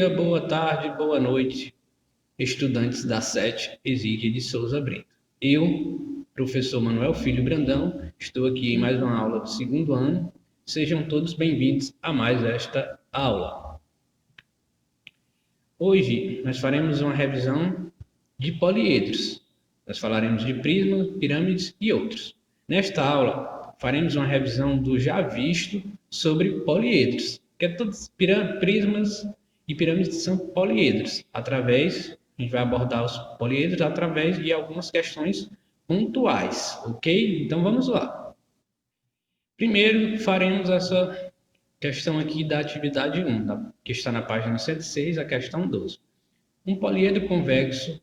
dia, boa tarde, boa noite, estudantes da SET Exíquia de Souza Brito. Eu, professor Manuel Filho Brandão, estou aqui em mais uma aula do segundo ano. Sejam todos bem-vindos a mais esta aula. Hoje nós faremos uma revisão de poliedros. Nós falaremos de prismas, pirâmides e outros. Nesta aula, faremos uma revisão do já visto sobre poliedros, que é todos prismas e pirâmides são poliedros. A gente vai abordar os poliedros através de algumas questões pontuais, ok? Então vamos lá. Primeiro, faremos essa questão aqui da atividade 1, que está na página 106, a questão 12. Um poliedro convexo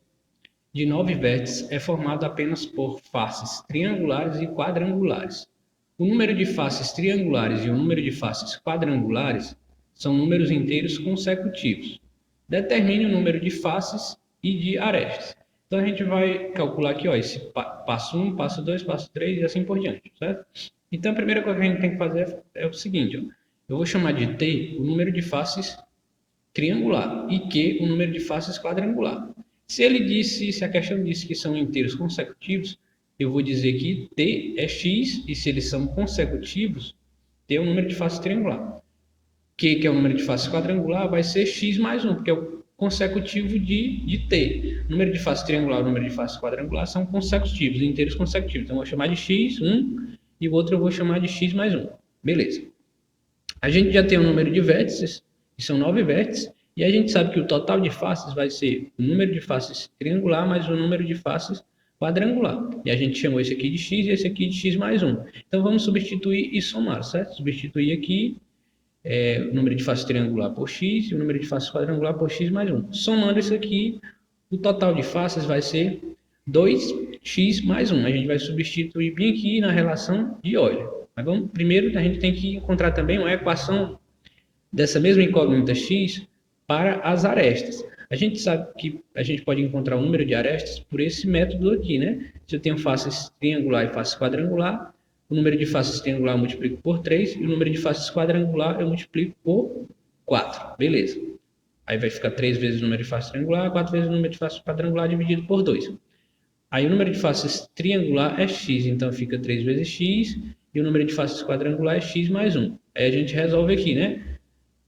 de 9 vértices é formado apenas por faces triangulares e quadrangulares. O número de faces triangulares e o número de faces quadrangulares são números inteiros consecutivos. Determine o número de faces e de arestas. Então a gente vai calcular aqui, ó, esse passo 1, passo 2, passo 3 e assim por diante, certo? Então a primeira coisa que a gente tem que fazer é o seguinte, ó, eu vou chamar de T o número de faces triangular e Q o número de faces quadrangular. Se a questão disse que são inteiros consecutivos, eu vou dizer que T é X, e se eles são consecutivos, T é o número de face triangular. Q, que é o número de face quadrangular, vai ser X mais 1, porque é o consecutivo de T. O número de face triangular e o número de face quadrangular são consecutivos, inteiros consecutivos. Então, eu vou chamar de X1 e o outro eu vou chamar de X mais 1. Beleza. A gente já tem o número de vértices, que são 9 vértices, e a gente sabe que o total de faces vai ser o número de faces triangular mais o número de faces quadrangular. E a gente chamou esse aqui de x e esse aqui de x mais 1. Então, vamos substituir e somar, certo? Substituir aqui o número de faces triangular por x e o número de faces quadrangular por x mais 1. Somando isso aqui, o total de faces vai ser 2x mais 1. A gente vai substituir bem aqui na relação de Euler. Mas primeiro, a gente tem que encontrar também uma equação dessa mesma incógnita x para as arestas. A gente sabe que a gente pode encontrar o número de arestas por esse método aqui, né? Se eu tenho faces triangular e face quadrangular, o número de faces triangular eu multiplico por 3 e o número de faces quadrangular eu multiplico por 4. Beleza. Aí vai ficar 3 vezes o número de faces triangular, 4 vezes o número de faces quadrangular dividido por 2. Aí o número de faces triangular é x, então fica 3 vezes x, e o número de faces quadrangular é x mais 1. Aí a gente resolve aqui, né?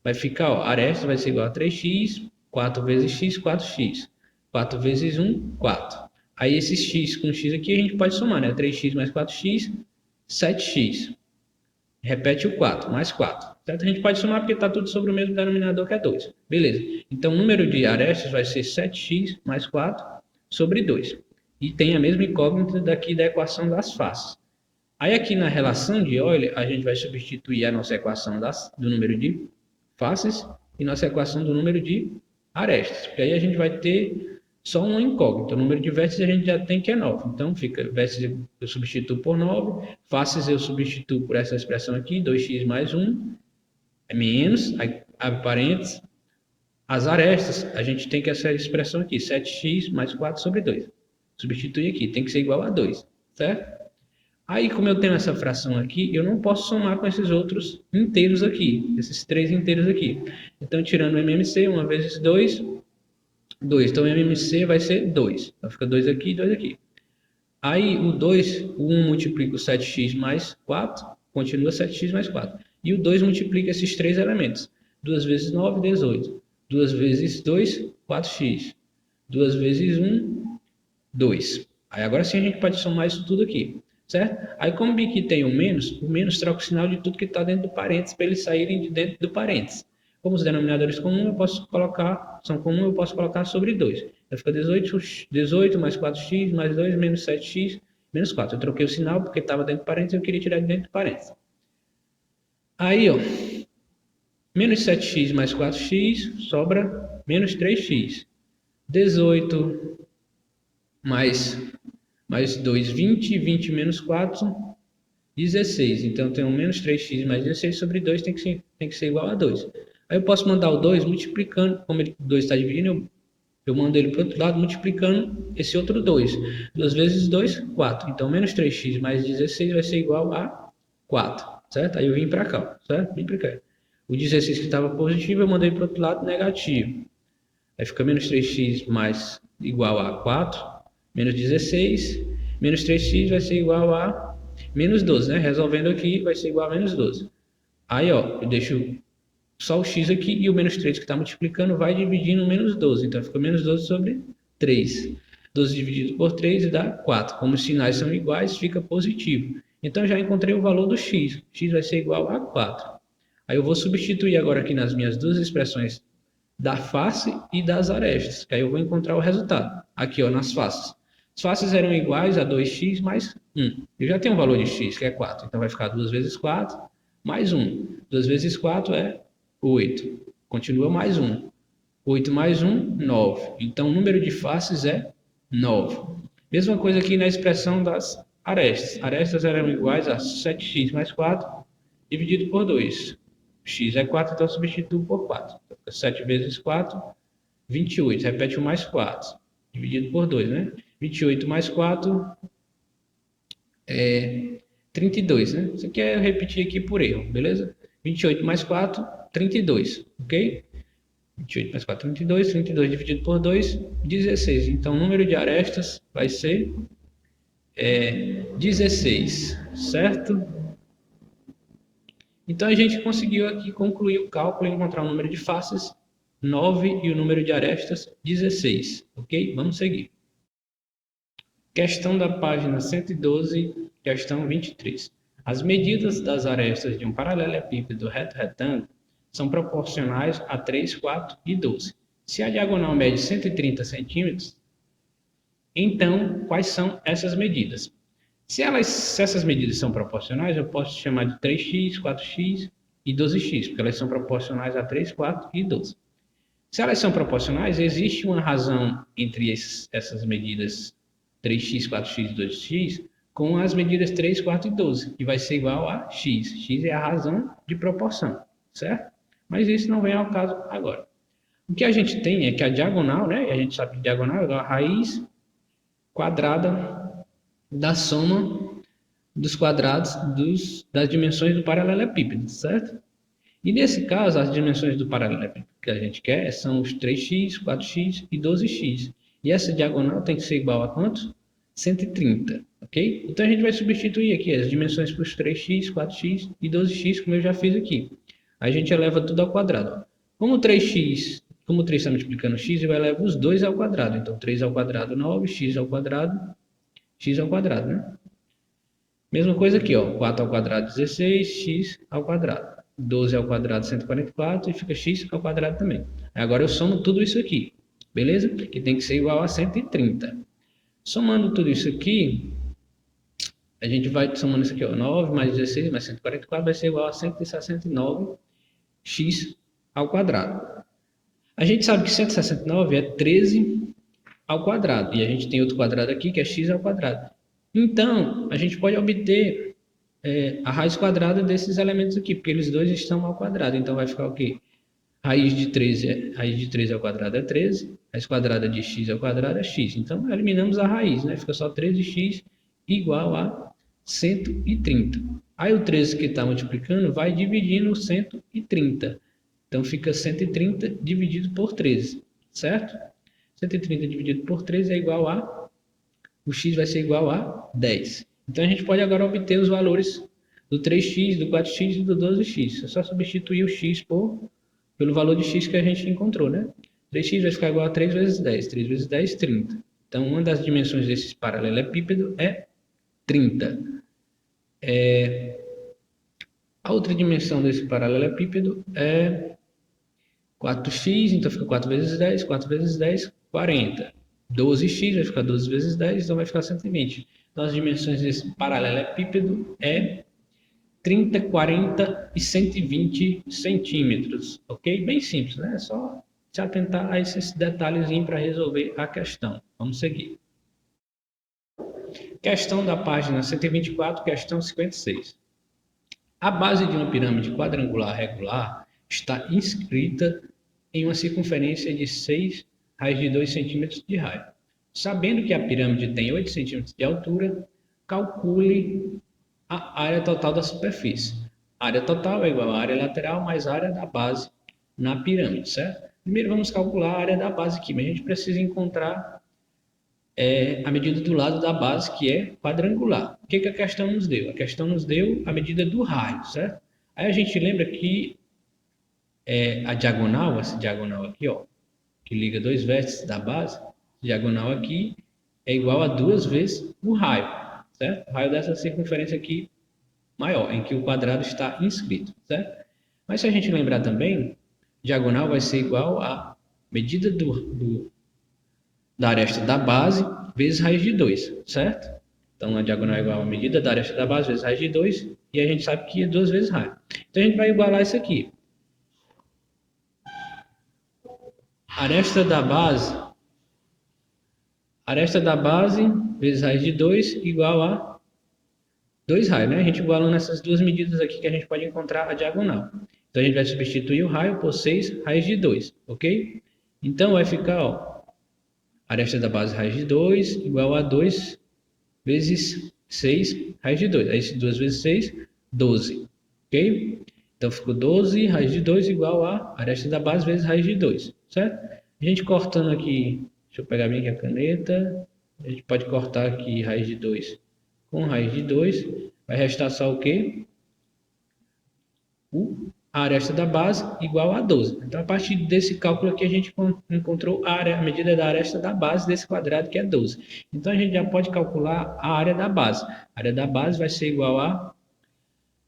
Vai ficar, ó, aresta vai ser igual a 3x, 4 vezes x, 4x. 4 vezes 1, 4. Aí esse x com x aqui a gente pode somar, né? 3x mais 4x, 7x. Repete o 4, mais 4. Certo? A gente pode somar porque está tudo sobre o mesmo denominador que é 2. Beleza. Então, o número de arestas vai ser 7x mais 4 sobre 2. E tem a mesma incógnita daqui da equação das faces. Aí aqui na relação de Euler, a gente vai substituir a nossa equação do número de faces e nossa equação do número de arestas. Porque aí a gente vai ter só uma incógnita. O número de vértices a gente já tem que é 9. Então fica vértices eu substituo por 9, faces eu substituo por essa expressão aqui, 2x mais 1, é menos, aí abre parênteses. As arestas, a gente tem que essa expressão aqui, 7x mais 4 sobre 2. Substituir aqui, tem que ser igual a 2, certo? Aí, como eu tenho essa fração aqui, eu não posso somar com esses outros inteiros aqui, esses 3 inteiros aqui. Então, tirando o MMC, 1 vezes 2, 2. Então, o MMC vai ser 2. Então, fica 2 aqui e 2 aqui. Aí, o 1 multiplica o 7x mais 4, continua 7x mais 4. E o 2 multiplica esses 3 elementos. 2 vezes 9, 18. 2 vezes 2, 4x. 2 vezes 1, 2. Aí, agora sim, a gente pode somar isso tudo aqui. Certo? Aí, como aqui tem o menos troca o sinal de tudo que está dentro do parênteses para eles saírem de dentro do parênteses. Como os denominadores comuns são comuns, eu posso colocar sobre 2. Então, fica 18 mais 4x mais 2 menos 7x menos 4. Eu troquei o sinal porque estava dentro do parênteses e eu queria tirar de dentro do parênteses. Aí, ó, menos 7x mais 4x sobra menos 3x. 18 mais 2, 20, 20 menos 4, 16. Então, tem um menos 3x mais 16 sobre 2 tem que ser igual a 2. Aí eu posso mandar o 2 multiplicando, como o 2 está dividindo, eu mando ele para o outro lado multiplicando esse outro 2. 2 vezes 2, 4. Então, menos 3x mais 16 vai ser igual a 4, certo? Aí eu vim para cá, certo? Vim para cá. O 16 que estava positivo, eu mandei para o outro lado negativo. Aí fica menos 3x mais igual a 4, menos 16, menos 3x vai ser igual a menos 12, né? Resolvendo aqui, vai ser igual a menos 12. Aí, ó, eu deixo só o x aqui e o menos 3 que está multiplicando vai dividir no menos 12. Então, fica menos 12 sobre 3. 12 dividido por 3 dá 4. Como os sinais são iguais, fica positivo. Então, já encontrei o valor do x. X vai ser igual a 4. Aí eu vou substituir agora aqui nas minhas duas expressões da face e das arestas, que aí eu vou encontrar o resultado. Aqui, ó, nas faces. As faces eram iguais a 2x mais 1. Eu já tenho um valor de x, que é 4. Então, vai ficar 2 vezes 4 mais 1. 2 vezes 4 é 8. Continua mais 1. 8 mais 1, 9. Então, o número de faces é 9. Mesma coisa aqui na expressão das arestas. Arestas eram iguais a 7x mais 4 dividido por 2. X é 4, então substituo por 4. 7 vezes 4, 28. Repete o mais 4. Dividido por 2, né? 28 mais 4 é 32, né? Isso aqui é repetir aqui por erro, beleza? 28 mais 4, 32, ok? 28 mais 4, 32. 32 dividido por 2, 16. Então, o número de arestas vai ser 16, certo? Então, a gente conseguiu aqui concluir o cálculo e encontrar o número de faces, 9, e o número de arestas, 16. Ok? Vamos seguir. Questão da página 112, questão 23. As medidas das arestas de um paralelepípedo reto-retângulo são proporcionais a 3, 4 e 12. Se a diagonal mede 130 centímetros, então, quais são essas medidas? Se essas medidas são proporcionais, eu posso chamar de 3x, 4x e 12x, porque elas são proporcionais a 3, 4 e 12. Se elas são proporcionais, existe uma razão entre essas medidas 3x, 4x e 2x com as medidas 3, 4 e 12, que vai ser igual a x. X é a razão de proporção, certo? Mas isso não vem ao caso agora. O que a gente tem é que a diagonal, né? A gente sabe que diagonal é igual a raiz quadrada da soma dos quadrados das dimensões do paralelepípedo, certo? E nesse caso, as dimensões do paralelepípedo que a gente quer são os 3x, 4x e 12x. E essa diagonal tem que ser igual a quanto? 130, ok? Então a gente vai substituir aqui as dimensões para os 3x, 4x e 12x, como eu já fiz aqui. A gente eleva tudo ao quadrado. Como 3x, como 3 está multiplicando x, eu elevo os dois ao quadrado. Então 3 ao quadrado, 9, x ao quadrado, né? Mesma coisa aqui, ó, 4 ao quadrado, 16, x ao quadrado. 12 ao quadrado, 144, e fica x ao quadrado também. Agora eu somo tudo isso aqui, beleza? Que tem que ser igual a 130. Somando tudo isso aqui, a gente vai somando isso aqui, ó, 9 mais 16 mais 144 vai ser igual a 169x ao quadrado. A gente sabe que 169 é 13 ao quadrado, e a gente tem outro quadrado aqui que é x ao quadrado. Então, a gente pode obter a raiz quadrada desses elementos aqui, porque eles dois estão ao quadrado. Então, vai ficar o quê? Raiz de 13 ao quadrado é 13, raiz quadrada de x ao quadrado é x. Então, eliminamos a raiz, né? Fica só 13x igual a 130. Aí, o 13 que está multiplicando vai dividir no 130. Então, fica 130 dividido por 13, certo? 130 dividido por 13 é igual a... O x vai ser igual a 10. Então, a gente pode agora obter os valores do 3x, do 4x e do 12x. É só substituir o x pelo valor de x que a gente encontrou, né? 3x vai ficar igual a 3 vezes 10. 3 vezes 10, 30. Então, uma das dimensões desse paralelepípedo é 30. A outra dimensão desse paralelepípedo é 4x, então fica 4 vezes 10, 4 vezes 10, 40. 12x vai ficar 12 vezes 10, então vai ficar 120. Então, as dimensões desse paralelepípedo é 30, 40 e 120 centímetros, ok? Bem simples, né? É só se atentar a esses detalhezinhos para resolver a questão. Vamos seguir. Questão da página 124, questão 56. A base de uma pirâmide quadrangular regular está inscrita em uma circunferência de 6 raiz de 2 centímetros de raio. Sabendo que a pirâmide tem 8 centímetros de altura, calcule a área total da superfície. área total é igual à área lateral mais a área da base na pirâmide, certo? Primeiro vamos calcular a área da base aqui, mas a gente precisa encontrar a medida do lado da base, que é quadrangular. O que a questão nos deu? A questão nos deu a medida do raio, certo? Aí a gente lembra que a diagonal, essa diagonal aqui, ó, que liga dois vértices da base, diagonal aqui é igual a 2 vezes o raio, certo? O raio dessa circunferência aqui maior, em que o quadrado está inscrito, certo? Mas se a gente lembrar também, diagonal vai ser igual a medida da aresta da base vezes raiz de 2, certo? Então, a diagonal é igual a medida da aresta da base vezes raiz de 2, e a gente sabe que é 2 vezes raio. Então, a gente vai igualar isso aqui. Aresta da base vezes raiz de 2 igual a 2 raios, né? A gente igualando essas duas medidas aqui que a gente pode encontrar a diagonal. Então, a gente vai substituir o raio por 6 raiz de 2, ok? Então, vai ficar, ó, aresta da base raiz de 2 igual a 2 vezes 6 raiz de 2. Aí, 2 vezes 6, 12, ok? Então, ficou 12 raiz de 2 igual a aresta da base vezes raiz de 2, certo? A gente cortando aqui, deixa eu pegar bem aqui a caneta, a gente pode cortar aqui raiz de 2 com raiz de 2, vai restar só o quê? A aresta da base igual a 12. Então, a partir desse cálculo aqui, a gente encontrou a medida da aresta da base desse quadrado, que é 12. Então, a gente já pode calcular a área da base. A área da base vai ser igual a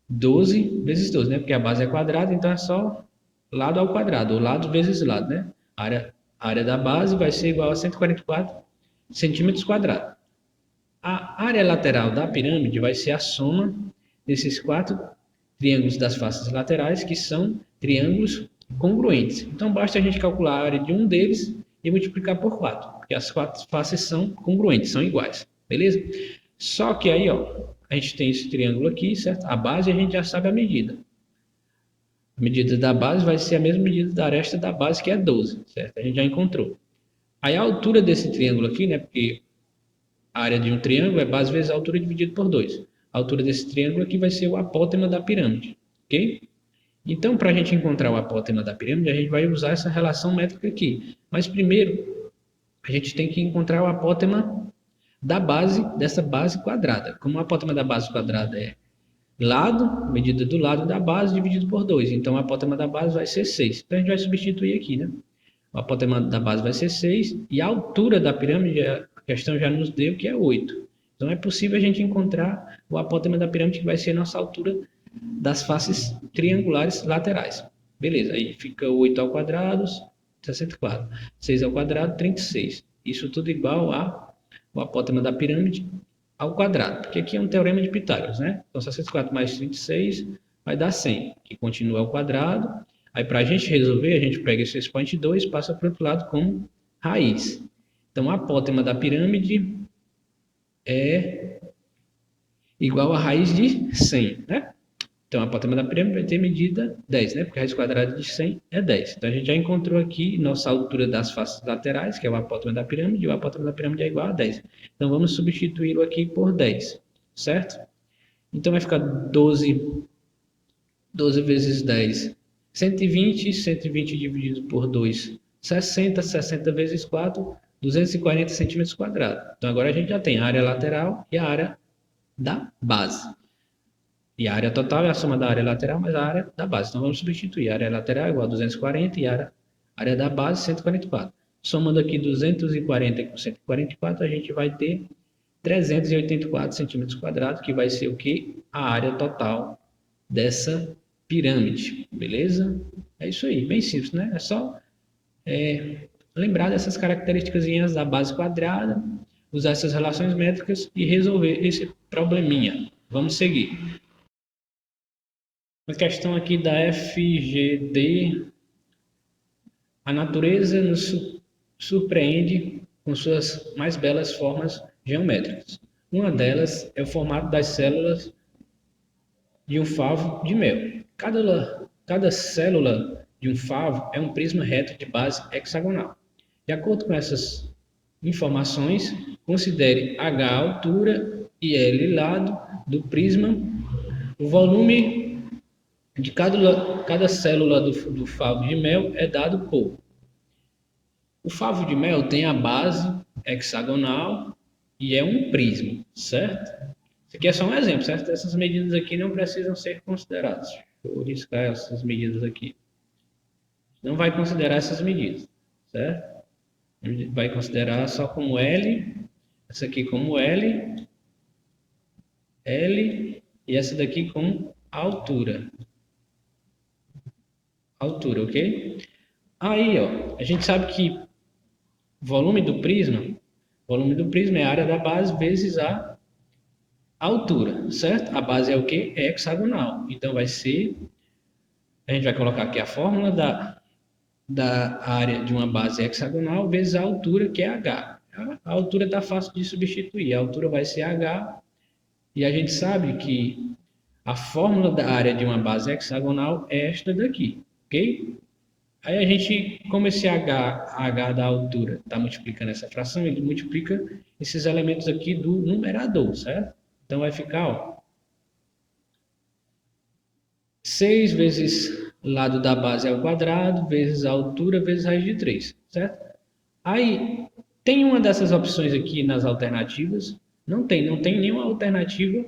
12 vezes 12, né? Porque a base é quadrada, então é só lado ao quadrado, ou lado vezes lado, né? A área da base vai ser igual a 144 centímetros quadrados. A área lateral da pirâmide vai ser a soma desses 4 triângulos das faces laterais, que são triângulos congruentes. Então, basta a gente calcular a área de um deles e multiplicar por 4, porque as 4 faces são congruentes, são iguais, beleza? Só que aí, ó, a gente tem esse triângulo aqui, certo? A base a gente já sabe a medida. A medida da base vai ser a mesma medida da aresta da base, que é 12, certo? A gente já encontrou. Aí a altura desse triângulo aqui, né? Porque a área de um triângulo é base vezes a altura dividido por 2. A altura desse triângulo aqui vai ser o apótema da pirâmide, ok? Então, para a gente encontrar o apótema da pirâmide, a gente vai usar essa relação métrica aqui. Mas primeiro, a gente tem que encontrar o apótema da base, dessa base quadrada. Como o apótema da base quadrada é lado, medida do lado da base dividido por 2. Então, o apótema da base vai ser 6. Então, a gente vai substituir aqui, né? O apótema da base vai ser 6 e a altura da pirâmide, a questão já nos deu que é 8. Então, é possível a gente encontrar o apótema da pirâmide, que vai ser a nossa altura das faces triangulares laterais. Beleza, aí fica 8 ao quadrado, 64. 6 ao quadrado, 36. Isso tudo igual ao apótema da pirâmide ao quadrado, porque aqui é um teorema de Pitágoras, né? Então, 64 mais 36 vai dar 100, que continua ao quadrado. Aí, para a gente resolver, a gente pega esse expoente 2 e passa para o outro lado como raiz. Então, a apótema da pirâmide é igual a raiz de 100, né? Então, a apótema da pirâmide vai ter medida 10, né? Porque a raiz quadrada de 100 é 10. Então, a gente já encontrou aqui nossa altura das faces laterais, que é o apótema da pirâmide, e o apótema da pirâmide é igual a 10. Então, vamos substituí-lo aqui por 10, certo? Então, vai ficar 12 vezes 10, 120. 120 dividido por 2, 60. 60 vezes 4, 240 centímetros quadrados. Então, agora a gente já tem a área lateral e a área da base. E a área total é a soma da área lateral mais a área da base. Então, vamos substituir. A área lateral é igual a 240 e a área da base, 144. Somando aqui 240 com 144, a gente vai ter 384 centímetros quadrados, que vai ser o que? A área total dessa pirâmide, beleza? É isso aí, bem simples, né? É só lembrar dessas características da base quadrada, usar essas relações métricas e resolver esse probleminha. Vamos seguir. Uma questão aqui da FGD. A natureza nos surpreende com suas mais belas formas geométricas. Uma delas é o formato das células de um favo de mel. Cada célula de um favo é um prisma reto de base hexagonal. De acordo com essas informações, considere H a altura e L lado do prisma, o volume de cada célula do favo de mel é dado por. O favo de mel tem a base hexagonal e é um prisma, certo? Isso aqui é só um exemplo, certo? Essas medidas aqui não precisam ser consideradas. Vou riscar essas medidas aqui. Não vai considerar essas medidas, certo? Vai considerar só como L, essa aqui como L, L e essa daqui como altura. Altura, ok? Aí, ó, a gente sabe que volume do prisma é a área da base vezes a altura, certo? A base é o quê? É hexagonal. Então vai ser, a gente vai colocar aqui a fórmula da área de uma base hexagonal vezes a altura, que é h. A altura está fácil de substituir. A altura vai ser h, e a gente sabe que a fórmula da área de uma base hexagonal é esta daqui, ok? Aí a gente, como esse h da altura está multiplicando essa fração, ele multiplica esses elementos aqui do numerador, certo? Então vai ficar, ó, 6 vezes lado da base ao quadrado, vezes a altura, vezes raiz de 3, certo? Aí, tem uma dessas opções aqui nas alternativas? Não tem nenhuma alternativa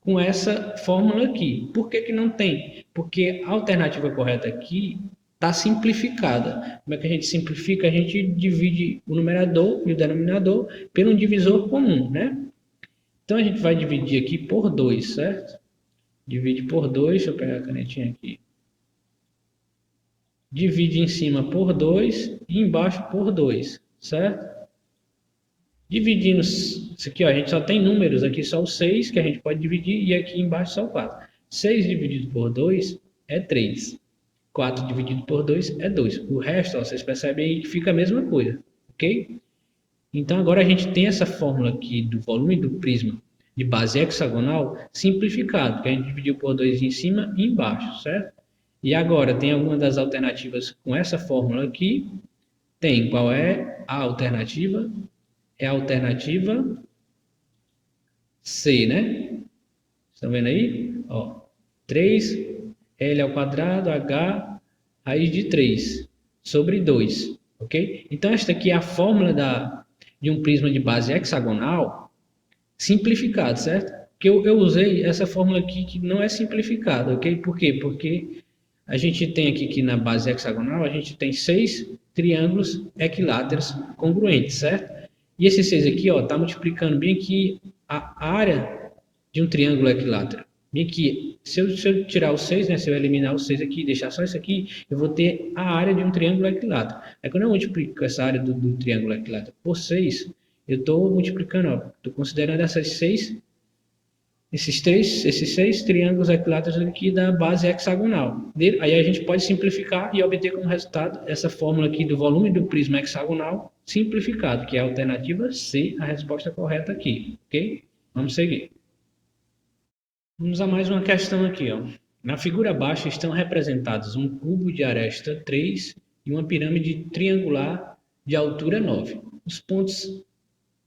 com essa fórmula aqui. Por que que não tem? Porque a alternativa correta aqui está simplificada. Como é que a gente simplifica? A gente divide o numerador e o denominador pelo divisor comum, né? Então, a gente vai dividir aqui por 2, certo? Divide por 2, deixa eu pegar a canetinha aqui. Divide em cima por 2 e embaixo por 2, certo? Dividindo isso aqui, ó, a gente só tem números aqui, só o 6 que a gente pode dividir, e aqui embaixo só o 4. 6 dividido por 2 é 3. 4 dividido por 2 é 2. O resto, ó, vocês percebem aí que fica a mesma coisa, ok? Então agora a gente tem essa fórmula aqui do volume do prisma de base hexagonal simplificado, que a gente dividiu por 2 em cima e embaixo, certo? E agora tem alguma das alternativas com essa fórmula aqui? Tem. Qual é a alternativa? É a alternativa C, né? Estão vendo aí? Ó, 3 L ao quadrado, H, raiz de 3 sobre 2, ok? Então, esta aqui é a fórmula de um prisma de base hexagonal simplificado, certo? Que eu usei essa fórmula aqui que não é simplificada, ok? Por quê? Porque a gente tem aqui que na base hexagonal, a gente tem 6 triângulos equiláteros congruentes, certo? E esse 6 aqui, ó, tá multiplicando bem aqui a área de um triângulo equilátero. Bem aqui, se eu tirar o 6, né, se eu eliminar o 6 aqui e deixar só isso aqui, eu vou ter a área de um triângulo equilátero. Aí quando eu multiplico essa área do triângulo equilátero por 6, eu estou multiplicando, ó, estou considerando esses 6 triângulos equiláteros aqui da base hexagonal. Aí a gente pode simplificar e obter como resultado essa fórmula aqui do volume do prisma hexagonal simplificado, que é a alternativa C, a resposta correta aqui, ok? Vamos seguir. Vamos a mais uma questão aqui, ó. Na figura abaixo estão representados um cubo de aresta 3 e uma pirâmide triangular de altura 9. Os pontos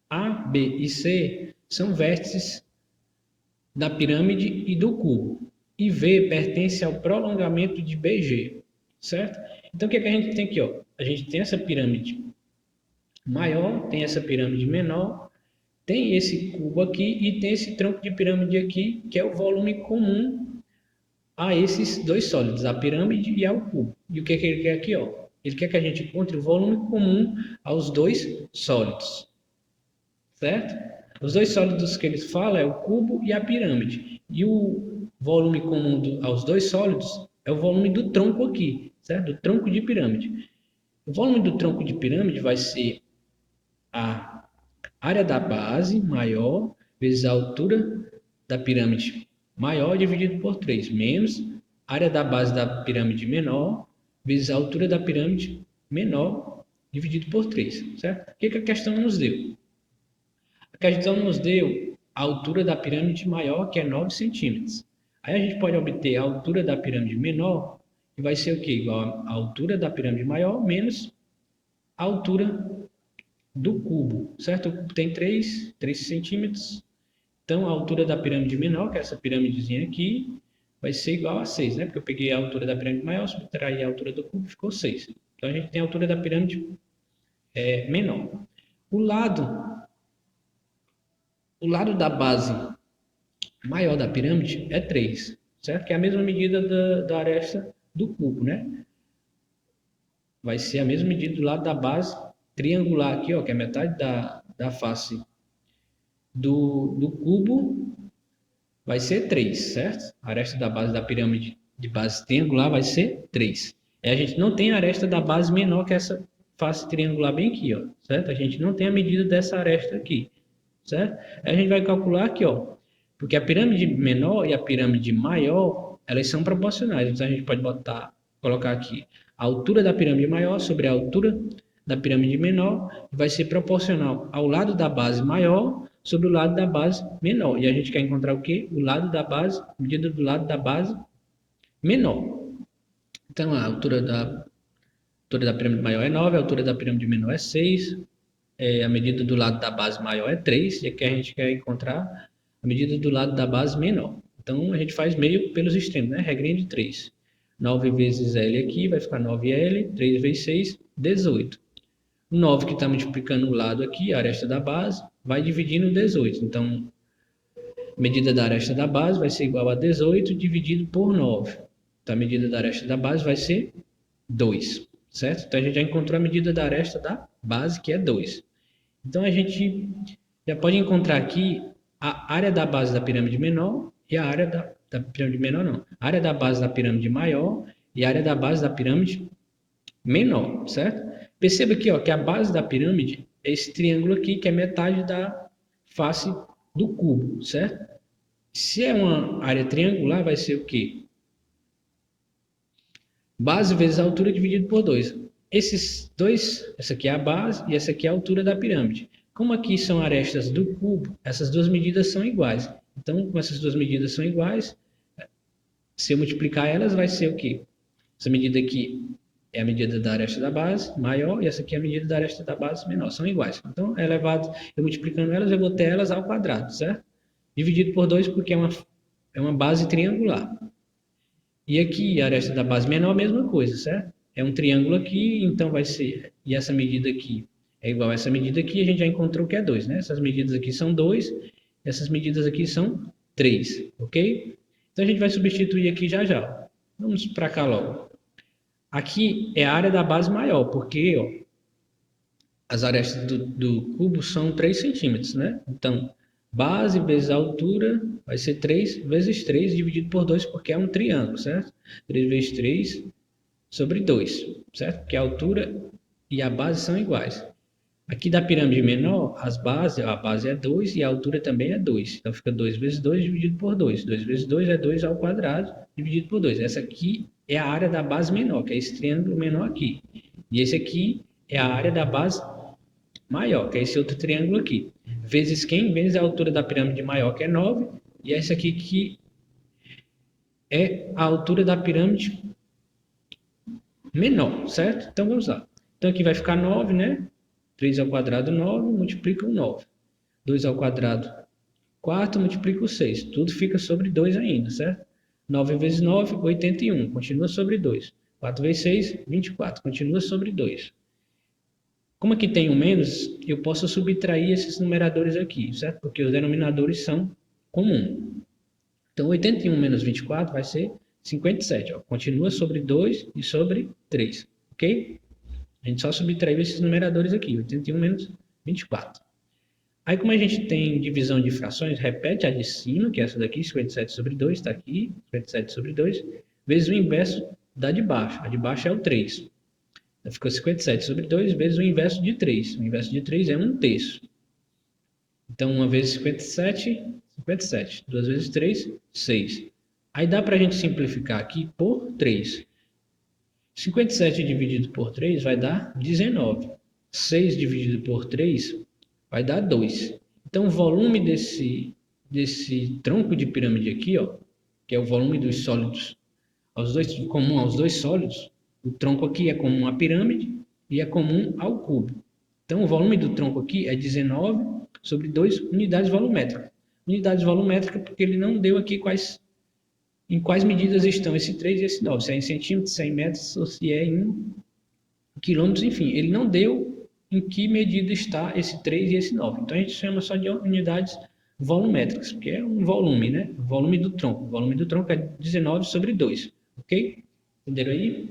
A, B e C são vértices da pirâmide e do cubo. E V pertence ao prolongamento de BG, certo? Então, o que é que a gente tem aqui? Ó? A gente tem essa pirâmide maior, tem essa pirâmide menor, tem esse cubo aqui e tem esse tronco de pirâmide aqui, que é o volume comum a esses dois sólidos, a pirâmide e ao cubo. E o que é que ele quer aqui? Ó? Ele quer que a gente encontre o volume comum aos dois sólidos, certo? Os dois sólidos que ele fala é o cubo e a pirâmide. E o volume comum aos dois sólidos é o volume do tronco aqui, certo? Do tronco de pirâmide. O volume do tronco de pirâmide vai ser a área da base maior vezes a altura da pirâmide maior dividido por 3, menos a área da base da pirâmide menor vezes a altura da pirâmide menor dividido por 3, certo? O que a questão nos deu? A questão nos deu a altura da pirâmide maior, que é 9 centímetros. Aí a gente pode obter a altura da pirâmide menor, que vai ser o quê? Igual a altura da pirâmide maior menos a altura do cubo, certo? O cubo tem 3 centímetros. Então, a altura da pirâmide menor, que é essa pirâmidezinha aqui, vai ser igual a 6, né? Porque eu peguei a altura da pirâmide maior, subtraí a altura do cubo, ficou 6. Então a gente tem a altura da pirâmide menor. O lado da base maior da pirâmide é 3, certo? Que é a mesma medida da aresta do cubo, né? Vai ser a mesma medida do lado da base triangular aqui, ó, que é metade da face do cubo, vai ser 3, certo? A aresta da base da pirâmide de base triangular vai ser 3. E a gente não tem a aresta da base menor que essa face triangular bem aqui, ó, certo? A gente não tem a medida dessa aresta aqui, certo? Aí a gente vai calcular aqui, ó, porque a pirâmide menor e a pirâmide maior, elas são proporcionais. Então a gente pode colocar aqui a altura da pirâmide maior sobre a altura da pirâmide menor, vai ser proporcional ao lado da base maior sobre o lado da base menor. E a gente quer encontrar o quê? O lado da base, medida do lado da base menor. Então, a altura da pirâmide maior é 9, a altura da pirâmide menor é 6, a medida do lado da base maior é 3, e aqui a gente quer encontrar a medida do lado da base menor. Então, a gente faz meio pelos extremos, né? Regrinha de 3. 9 vezes L aqui vai ficar 9L, 3 vezes 6, 18. O 9 que está multiplicando o lado aqui, a aresta da base, vai dividir no 18. Então, a medida da aresta da base vai ser igual a 18 dividido por 9. Então, a medida da aresta da base vai ser 2, certo? Então, a gente já encontrou a medida da aresta da base, que é 2. Então, a gente já pode encontrar aqui a área da base da pirâmide menor e a área da pirâmide menor, não. A área da base da pirâmide maior e a área da base da pirâmide menor, certo? Perceba aqui, ó, que a base da pirâmide é esse triângulo aqui, que é metade da face do cubo, certo? Se é uma área triangular, vai ser o quê? Base vezes a altura dividido por 2. Esses dois, essa aqui é a base e essa aqui é a altura da pirâmide. Como aqui são arestas do cubo, essas duas medidas são iguais. Então, como essas duas medidas são iguais, se eu multiplicar elas, vai ser o quê? Essa medida aqui é a medida da aresta da base maior e essa aqui é a medida da aresta da base menor. São iguais. Então, é elevado, eu multiplicando elas, eu vou ter elas ao quadrado, certo? Dividido por 2 porque é uma base triangular. E aqui, a aresta da base menor, a mesma coisa, certo? É um triângulo aqui, então vai ser... E essa medida aqui é igual a essa medida aqui, a gente já encontrou que é 2, né? Essas medidas aqui são 2, essas medidas aqui são 3, ok? Então, a gente vai substituir aqui já já. Vamos para cá logo. Aqui é a área da base maior, porque ó, as arestas do cubo são 3 centímetros, né? Então, base vezes a altura vai ser 3 vezes 3 dividido por 2, porque é um triângulo, certo? 3 vezes 3 sobre 2, certo? Porque a altura e a base são iguais. Aqui da pirâmide menor, a base é 2 e a altura também é 2. Então, fica 2 vezes 2 dividido por 2. 2 vezes 2 é 2 ao quadrado dividido por 2. Essa aqui é a área da base menor, que é esse triângulo menor aqui. E esse aqui é a área da base maior, que é esse outro triângulo aqui. Vezes quem? Vezes a altura da pirâmide maior, que é 9. E essa aqui que é a altura da pirâmide menor, certo? Então, vamos lá. Então, aqui vai ficar 9, né? 3 ao quadrado, 9, multiplica o 9. 2 ao quadrado, 4, multiplica o 6. Tudo fica sobre 2 ainda, certo? 9 vezes 9, 81. Continua sobre 2. 4 vezes 6, 24. Continua sobre 2. Como aqui tem um menos, eu posso subtrair esses numeradores aqui, certo? Porque os denominadores são comuns. Então, 81 menos 24 vai ser 57. Ó. Continua sobre 2 e sobre 3. Ok? A gente só subtraiu esses numeradores aqui, 81 menos 24. Aí, como a gente tem divisão de frações, repete a de cima, que é essa daqui, 57 sobre 2, está aqui, 57 sobre 2, vezes o inverso da de baixo. A de baixo é o 3. Então, ficou 57 sobre 2 vezes o inverso de 3. O inverso de 3 é 1/3. Então, 1 vezes 57, 57. 2 vezes 3, 6. Aí dá para a gente simplificar aqui por 3. 57 dividido por 3 vai dar 19. 6 dividido por 3 vai dar 2. Então, o volume desse tronco de pirâmide aqui, ó, que é o volume dos sólidos, comum aos dois sólidos, o tronco aqui é comum à pirâmide e é comum ao cubo. Então, o volume do tronco aqui é 19 sobre 2 unidades volumétricas. Unidades volumétricas porque ele não deu aqui quais em quais medidas estão esse 3 e esse 9, se é em centímetros, se é em metros ou se é em quilômetros, enfim. Ele não deu em que medida está esse 3 e esse 9. Então a gente chama só de unidades volumétricas, porque é um volume, né? O volume do tronco. O volume do tronco é 19 sobre 2, ok? Entenderam aí?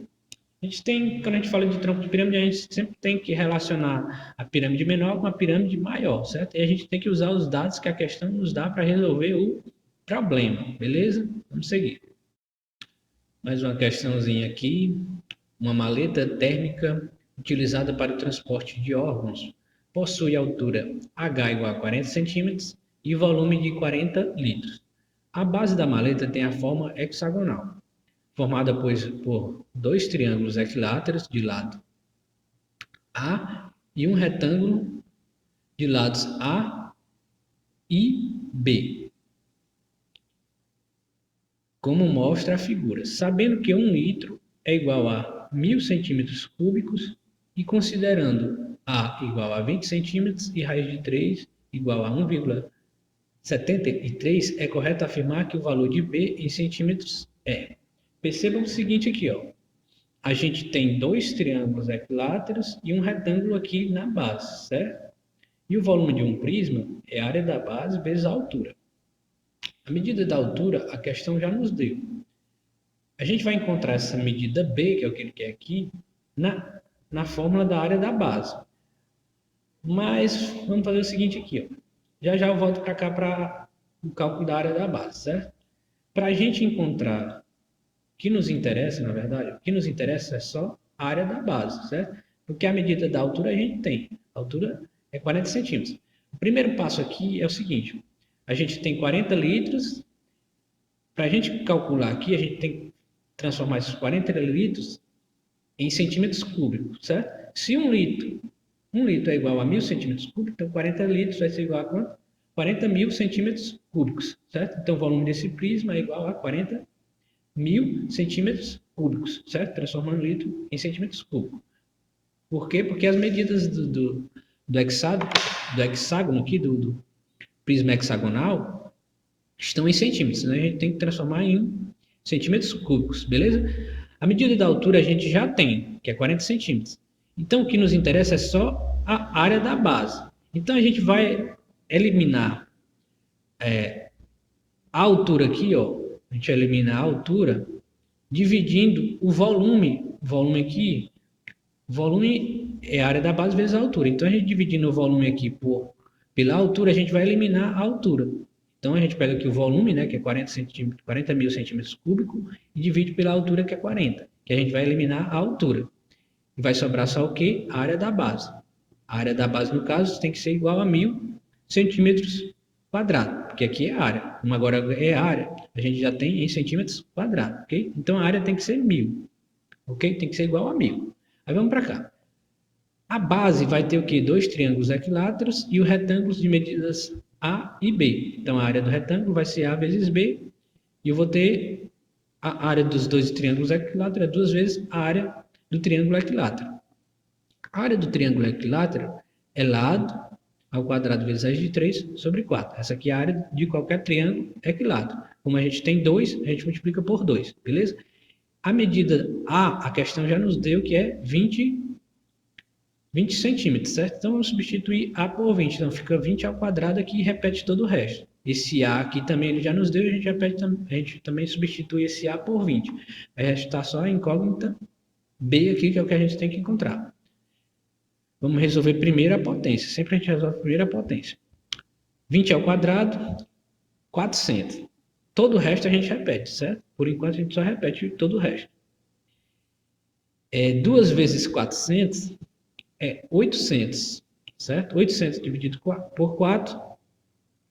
A gente tem, quando a gente fala de tronco de pirâmide, a gente sempre tem que relacionar a pirâmide menor com a pirâmide maior, certo? E a gente tem que usar os dados que a questão nos dá para resolver o problema, beleza? Vamos seguir. Mais uma questãozinha aqui. Uma maleta térmica utilizada para o transporte de órgãos possui altura H igual a 40 centímetros e volume de 40 litros. A base da maleta tem a forma hexagonal, formada por dois triângulos equiláteros de lado A e um retângulo de lados A e B, como mostra a figura. Sabendo que 1 litro é igual a 1000 centímetros cúbicos e considerando A igual a 20 centímetros e raiz de 3 igual a 1,73, é correto afirmar que o valor de B em centímetros é. Percebam o seguinte aqui, ó. A gente tem dois triângulos equiláteros e um retângulo aqui na base, certo? E o volume de um prisma é a área da base vezes a altura. A medida da altura, a questão já nos deu. A gente vai encontrar essa medida B, que é o que ele quer aqui, na fórmula da área da base. Mas vamos fazer o seguinte aqui, ó. Já eu volto para cá para o cálculo da área da base, certo? Para a gente encontrar o que nos interessa, na verdade, o que nos interessa é só a área da base, certo? Porque a medida da altura a gente tem. A altura é 40 centímetros. O primeiro passo aqui é o seguinte. A gente tem 40 litros. Para a gente calcular aqui, a gente tem que transformar esses 40 litros em centímetros cúbicos, certo? Se 1 litro é igual a 1000 centímetros cúbicos, então 40 litros vai ser igual a quanto? 40.000 centímetros cúbicos, certo? Então o volume desse prisma é igual a 40.000 centímetros cúbicos, certo? Transformando litro em centímetros cúbicos. Por quê? Porque as medidas do hexágono aqui, do prisma hexagonal, estão em centímetros, né? A gente tem que transformar em centímetros cúbicos, beleza? A medida da altura a gente já tem, que é 40 centímetros. Então, o que nos interessa é só a área da base. Então, a gente vai eliminar a altura aqui, ó. A gente elimina a altura dividindo o volume. O volume aqui, volume é a área da base vezes a altura. Então, a gente dividindo o volume aqui pela altura, a gente vai eliminar a altura. Então, a gente pega aqui o volume, né, que é 40.000 centímetros cúbicos, e divide pela altura, que é 40, que a gente vai eliminar a altura. E vai sobrar só o quê? A área da base. A área da base, no caso, tem que ser igual a 1000 centímetros quadrados, porque aqui é a área. Como agora é a área, a gente já tem em centímetros quadrados, ok? Então, a área tem que ser 1000, ok? Tem que ser igual a 1000. Aí vamos para cá. A base vai ter o quê? Dois triângulos equiláteros e o retângulo de medidas A e B. Então, a área do retângulo vai ser A vezes B, e eu vou ter a área dos dois triângulos equiláteros é 2 vezes a área do triângulo equilátero. A área do triângulo equilátero é lado ao quadrado vezes raiz de 3 sobre 4. Essa aqui é a área de qualquer triângulo equilátero. Como a gente tem 2, a gente multiplica por 2, beleza? A medida A, a questão já nos deu que é 20 centímetros, certo? Então, vamos substituir A por 20. Então, fica 20 ao quadrado aqui e repete todo o resto. Esse A aqui também ele já nos deu, a gente também substitui esse A por 20. Vai restar só a incógnita B aqui, que é o que a gente tem que encontrar. Vamos resolver primeiro a potência. Sempre a gente resolve primeiro a potência. 20 ao quadrado, 400. Todo o resto a gente repete, certo? Por enquanto a gente só repete todo o resto. 2 vezes 400 é 800, certo? 800 dividido por 4,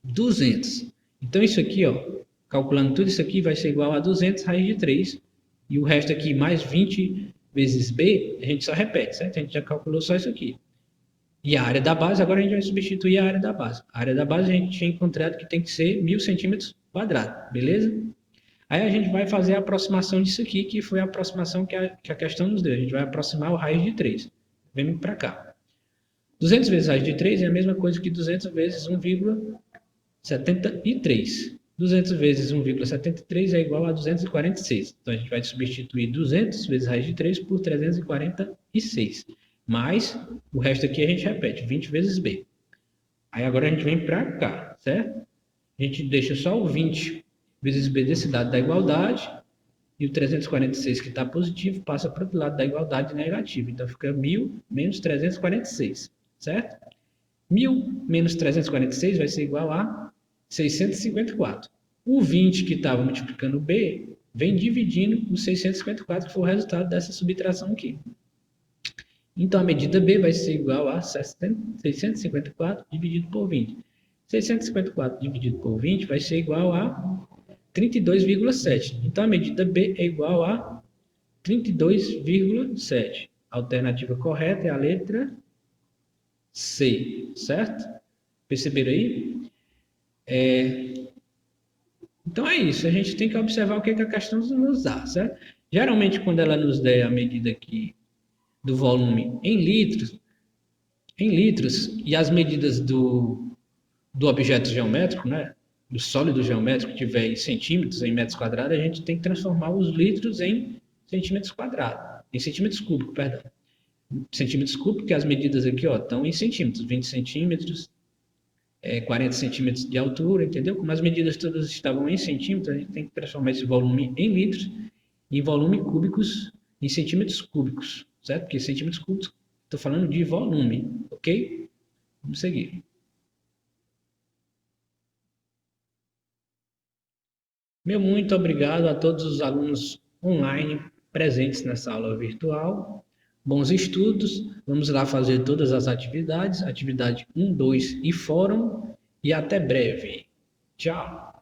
200. Então, isso aqui, ó, calculando tudo isso aqui, vai ser igual a 200 raiz de 3. E o resto aqui, mais 20 vezes B, a gente só repete, certo? A gente já calculou só isso aqui. E a área da base, agora a gente vai substituir a área da base. A área da base a gente tinha encontrado que tem que ser 1000 centímetros quadrados, beleza? Aí a gente vai fazer a aproximação disso aqui, que foi a aproximação que a questão nos deu. A gente vai aproximar o raiz de 3. Vem para cá. 200 vezes raiz de 3 é a mesma coisa que 200 vezes 1,73. 200 vezes 1,73 é igual a 246. Então, a gente vai substituir 200 vezes raiz de 3 por 346. Mais o resto aqui a gente repete, 20 vezes b. Aí agora a gente vem para cá, certo? A gente deixa só o 20 vezes b desse lado da igualdade e o 346 que está positivo passa para o outro lado da igualdade negativo. Então fica 1.000 menos 346, certo? 1.000 menos 346 vai ser igual a 654. O 20 que estava multiplicando b vem dividindo o 654, que foi o resultado dessa subtração aqui. Então, a medida B vai ser igual a 654 dividido por 20. 654 dividido por 20 vai ser igual a 32,7. Então, a medida B é igual a 32,7. A alternativa correta é a letra C, certo? Perceberam aí? Então, é isso. A gente tem que observar o que a questão nos dá, certo? Geralmente, quando ela nos der a medida aqui do volume em litros, e as medidas do objeto geométrico, né, do sólido geométrico, tiver em centímetros, em metros quadrados, a gente tem que transformar os litros em centímetros quadrados, em centímetros cúbicos, perdão. Centímetros cúbicos, que as medidas aqui, ó, estão em centímetros, 20 centímetros, 40 centímetros de altura, entendeu? Como as medidas todas estavam em centímetros, a gente tem que transformar esse volume em litros, em volume cúbicos, em centímetros cúbicos, certo? Porque centímetros cúbicos, estou falando de volume, ok? Vamos seguir. Meu muito obrigado a todos os alunos online presentes nessa aula virtual. Bons estudos. Vamos lá fazer todas as atividades. Atividade 1, 2 e fórum. E até breve. Tchau.